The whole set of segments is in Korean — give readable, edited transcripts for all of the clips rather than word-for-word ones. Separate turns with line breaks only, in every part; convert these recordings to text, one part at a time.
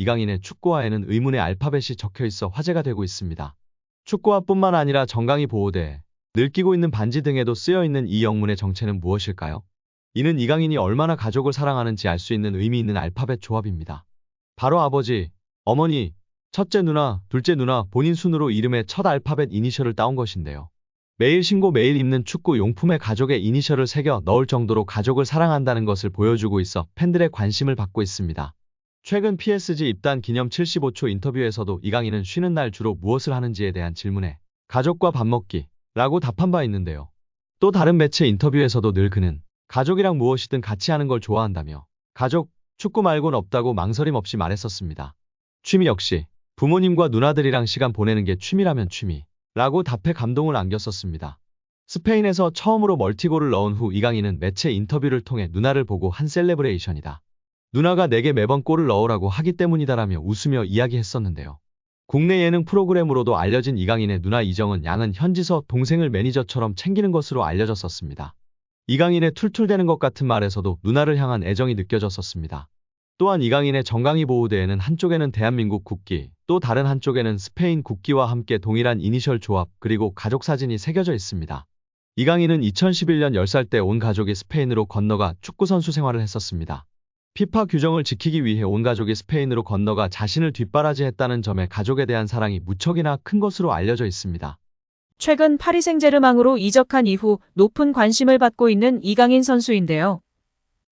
이강인의 축구화에는 의문의 알파벳이 적혀 있어 화제가 되고 있습니다. 축구화뿐만 아니라 정강이 보호대, 늘 끼고 있는 반지 등에도 쓰여 있는 이 영문의 정체는 무엇일까요? 이는 이강인이 얼마나 가족을 사랑하는지 알 수 있는 의미 있는 알파벳 조합입니다. 바로 아버지, 어머니, 첫째 누나, 둘째 누나 본인 순으로 이름의 첫 알파벳 이니셜을 따온 것인데요. 매일 신고 매일 입는 축구 용품에 가족의 이니셜을 새겨 넣을 정도로 가족을 사랑한다는 것을 보여주고 있어 팬들의 관심을 받고 있습니다. 최근 PSG 입단 기념 75초 인터뷰에서도 이강인은 쉬는 날 주로 무엇을 하는지에 대한 질문에 가족과 밥 먹기 라고 답한 바 있는데요. 또 다른 매체 인터뷰에서도 늘 그는 가족이랑 무엇이든 같이 하는 걸 좋아한다며 가족, 축구 말곤 없다고 망설임 없이 말했었습니다. 취미 역시 부모님과 누나들이랑 시간 보내는 게 취미라면 취미 라고 답해 감동을 안겼었습니다. 스페인에서 처음으로 멀티골을 넣은 후 이강인은 매체 인터뷰를 통해 누나를 보고 한 셀레브레이션이다. 누나가 내게 매번 골을 넣으라고 하기 때문이다라며 웃으며 이야기했었는데요. 국내 예능 프로그램으로도 알려진 이강인의 누나 이정은 양은 현지서 동생을 매니저처럼 챙기는 것으로 알려졌었습니다. 이강인의 툴툴대는 것 같은 말에서도 누나를 향한 애정이 느껴졌었습니다. 또한 이강인의 정강이 보호대에는 한쪽에는 대한민국 국기, 또 다른 한쪽에는 스페인 국기와 함께 동일한 이니셜 조합 그리고 가족 사진이 새겨져 있습니다. 이강인은 2011년 10살 때 온 가족이 스페인으로 건너가 축구선수 생활을 했었습니다. 피파 규정을 지키기 위해 온 가족이 스페인으로 건너가 자신을 뒷바라지했다는 점에 가족에 대한 사랑이 무척이나 큰 것으로 알려져 있습니다.
최근 파리 생제르맹으로 이적한 이후 높은 관심을 받고 있는 이강인 선수인데요.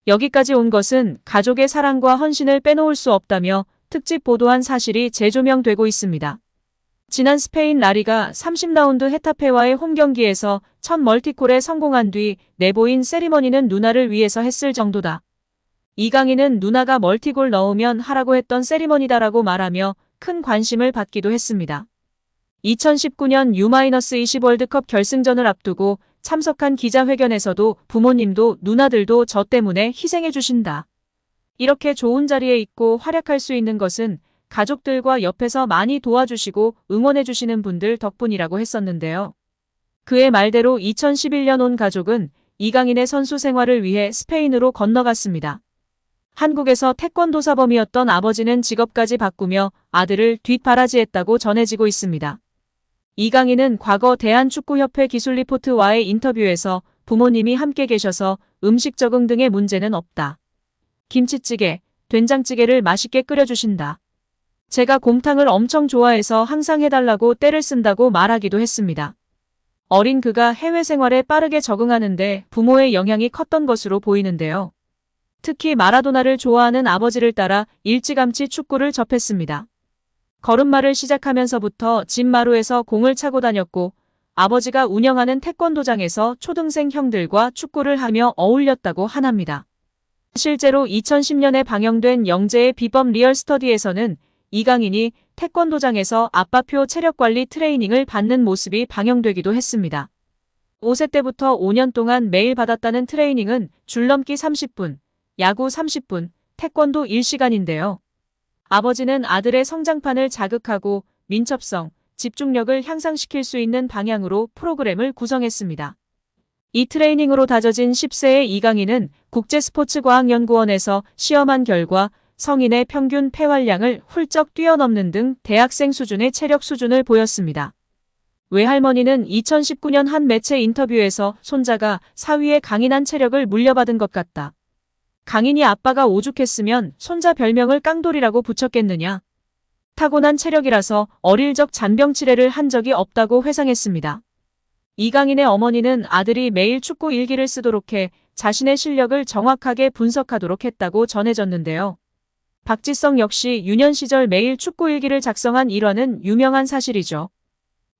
여기까지 온 것은 가족의 사랑과 헌신을 빼놓을 수 없다며 특집 보도한 사실이 재조명되고 있습니다. 지난 스페인 라리가 30라운드 헤타페와의 홈경기에서 첫 멀티골에 성공한 뒤 내보인 세리머니는 누나를 위해서 했을 정도다. 이강인은 누나가 멀티골 넣으면 하라고 했던 세리머니다라고 말하며 큰 관심을 받기도 했습니다. 2019년 U-20 월드컵 결승전을 앞두고 참석한 기자회견에서도 부모님도 누나들도 저 때문에 희생해 주신다. 이렇게 좋은 자리에 있고 활약할 수 있는 것은 가족들과 옆에서 많이 도와주시고 응원해 주시는 분들 덕분이라고 했었는데요. 그의 말대로 2011년 온 가족은 이강인의 선수 생활을 위해 스페인으로 건너갔습니다. 한국에서 태권도 사범이었던 아버지는 직업까지 바꾸며 아들을 뒷바라지했다고 전해지고 있습니다. 이강인은 과거 대한축구협회 기술리포트와의 인터뷰에서 부모님이 함께 계셔서 음식 적응 등의 문제는 없다. 김치찌개, 된장찌개를 맛있게 끓여주신다. 제가 곰탕을 엄청 좋아해서 항상 해달라고 떼를 쓴다고 말하기도 했습니다. 어린 그가 해외 생활에 빠르게 적응하는데 부모의 영향이 컸던 것으로 보이는데요. 특히 마라도나를 좋아하는 아버지를 따라 일찌감치 축구를 접했습니다. 걸음마를 시작하면서부터 집 마루에서 공을 차고 다녔고 아버지가 운영하는 태권도장에서 초등생 형들과 축구를 하며 어울렸다고 하납니다. 실제로 2010년에 방영된 영재의 비법 리얼스터디에서는 이강인이 태권도장에서 아빠표 체력관리 트레이닝을 받는 모습이 방영되기도 했습니다. 5세 때부터 5년 동안 매일 받았다는 트레이닝은 줄넘기 30분, 야구 30분, 태권도 1시간인데요. 아버지는 아들의 성장판을 자극하고 민첩성, 집중력을 향상시킬 수 있는 방향으로 프로그램을 구성했습니다. 이 트레이닝으로 다져진 10세의 이강인은 국제스포츠과학연구원에서 시험한 결과 성인의 평균 폐활량을 훌쩍 뛰어넘는 등 대학생 수준의 체력 수준을 보였습니다. 외할머니는 2019년 한 매체 인터뷰에서 손자가 사위의 강인한 체력을 물려받은 것 같다. 강인이 아빠가 오죽했으면 손자 별명을 깡돌이라고 붙였겠느냐. 타고난 체력이라서 어릴 적 잔병 치레를 한 적이 없다고 회상했습니다. 이강인의 어머니는 아들이 매일 축구 일기를 쓰도록 해 자신의 실력을 정확하게 분석하도록 했다고 전해졌는데요. 박지성 역시 유년 시절 매일 축구 일기를 작성한 일화는 유명한 사실이죠.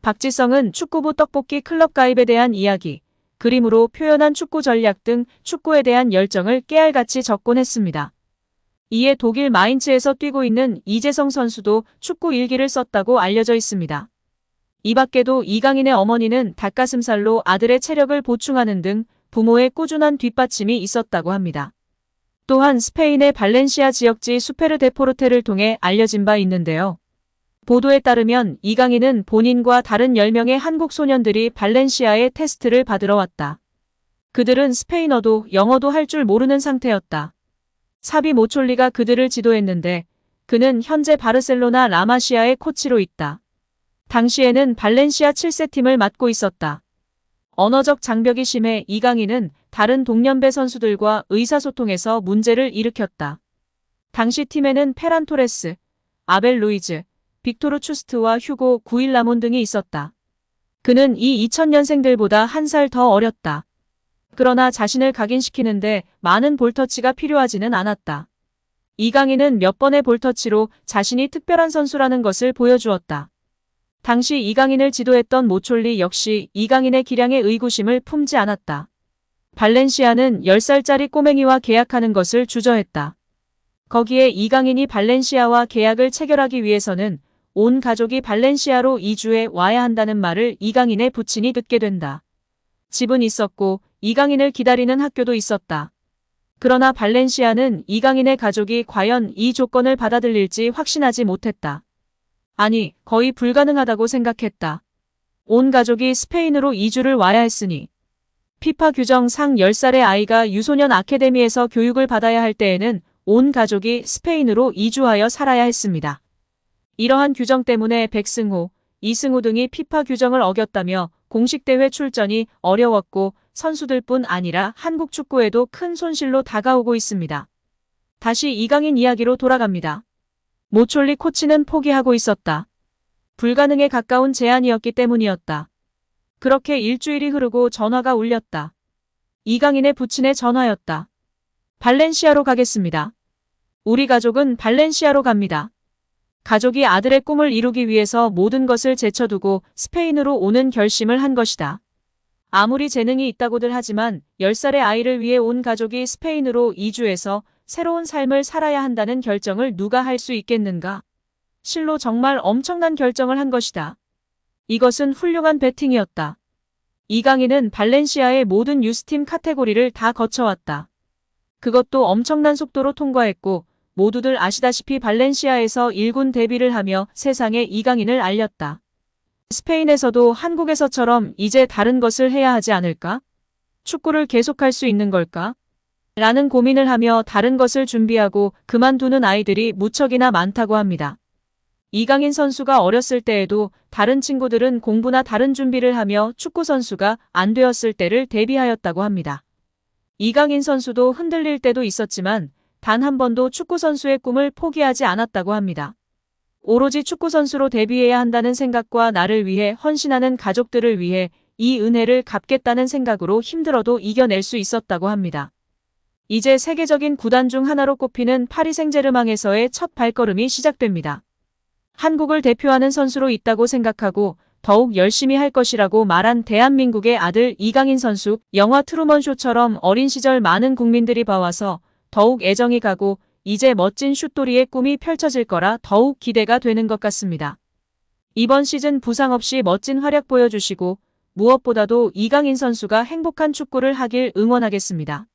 박지성은 축구부 떡볶이 클럽 가입에 대한 이야기, 그림으로 표현한 축구 전략 등 축구에 대한 열정을 깨알같이 적곤 했습니다. 이에 독일 마인츠에서 뛰고 있는 이재성 선수도 축구 일기를 썼다고 알려져 있습니다. 이 밖에도 이강인의 어머니는 닭가슴살로 아들의 체력을 보충하는 등 부모의 꾸준한 뒷받침이 있었다고 합니다. 또한 스페인의 발렌시아 지역지 수페르 데포르테를 통해 알려진 바 있는데요. 보도에 따르면 이강인은 본인과 다른 10명의 한국 소년들이 발렌시아에 테스트를 받으러 왔다. 그들은 스페인어도 영어도 할 줄 모르는 상태였다. 사비 모촐리가 그들을 지도했는데 그는 현재 바르셀로나 라마시아의 코치로 있다. 당시에는 발렌시아 7세 팀을 맡고 있었다. 언어적 장벽이 심해 이강인은 다른 동년배 선수들과 의사소통에서 문제를 일으켰다. 당시 팀에는 페란 토레스, 아벨 루이즈, 빅토르 추스트와 휴고 구일라몬 등이 있었다. 그는 이 2000년생들보다 한 살 더 어렸다. 그러나 자신을 각인시키는데 많은 볼터치가 필요하지는 않았다. 이강인은 몇 번의 볼터치로 자신이 특별한 선수라는 것을 보여주었다. 당시 이강인을 지도했던 모촐리 역시 이강인의 기량에 의구심을 품지 않았다. 발렌시아는 10살짜리 꼬맹이와 계약하는 것을 주저했다. 거기에 이강인이 발렌시아와 계약을 체결하기 위해서는 온 가족이 발렌시아로 이주해 와야 한다는 말을 이강인의 부친이 듣게 된다. 집은 있었고 이강인을 기다리는 학교도 있었다. 그러나 발렌시아는 이강인의 가족이 과연 이 조건을 받아들일지 확신하지 못했다. 아니, 거의 불가능하다고 생각했다. 온 가족이 스페인으로 이주를 와야 했으니. 피파 규정상 10살의 아이가 유소년 아카데미에서 교육을 받아야 할 때에는 온 가족이 스페인으로 이주하여 살아야 했습니다. 이러한 규정 때문에 백승호, 이승우 등이 피파 규정을 어겼다며 공식 대회 출전이 어려웠고 선수들뿐 아니라 한국 축구에도 큰 손실로 다가오고 있습니다. 다시 이강인 이야기로 돌아갑니다. 모촐리 코치는 포기하고 있었다. 불가능에 가까운 제안이었기 때문이었다. 그렇게 일주일이 흐르고 전화가 울렸다. 이강인의 부친의 전화였다. 발렌시아로 가겠습니다. 우리 가족은 발렌시아로 갑니다. 가족이 아들의 꿈을 이루기 위해서 모든 것을 제쳐두고 스페인으로 오는 결심을 한 것이다. 아무리 재능이 있다고들 하지만 10살의 아이를 위해 온 가족이 스페인으로 이주해서 새로운 삶을 살아야 한다는 결정을 누가 할 수 있겠는가? 실로 정말 엄청난 결정을 한 것이다. 이것은 훌륭한 배팅이었다. 이강인은 발렌시아의 모든 유스팀 카테고리를 다 거쳐왔다. 그것도 엄청난 속도로 통과했고 모두들 아시다시피 발렌시아에서 1군 데뷔를 하며 세상에 이강인을 알렸다. 스페인에서도 한국에서처럼 이제 다른 것을 해야 하지 않을까? 축구를 계속할 수 있는 걸까? 라는 고민을 하며 다른 것을 준비하고 그만두는 아이들이 무척이나 많다고 합니다. 이강인 선수가 어렸을 때에도 다른 친구들은 공부나 다른 준비를 하며 축구 선수가 안 되었을 때를 대비하였다고 합니다. 이강인 선수도 흔들릴 때도 있었지만 단 한 번도 축구 선수의 꿈을 포기하지 않았다고 합니다. 오로지 축구 선수로 데뷔해야 한다는 생각과 나를 위해 헌신하는 가족들을 위해 이 은혜를 갚겠다는 생각으로 힘들어도 이겨낼 수 있었다고 합니다. 이제 세계적인 구단 중 하나로 꼽히는 파리 생제르맹에서의 첫 발걸음이 시작됩니다. 한국을 대표하는 선수로 있다고 생각하고 더욱 열심히 할 것이라고 말한 대한민국의 아들 이강인 선수. 영화 트루먼 쇼처럼 어린 시절 많은 국민들이 봐와서 더욱 애정이 가고 이제 멋진 슛돌이의 꿈이 펼쳐질 거라 더욱 기대가 되는 것 같습니다. 이번 시즌 부상 없이 멋진 활약 보여주시고 무엇보다도 이강인 선수가 행복한 축구를 하길 응원하겠습니다.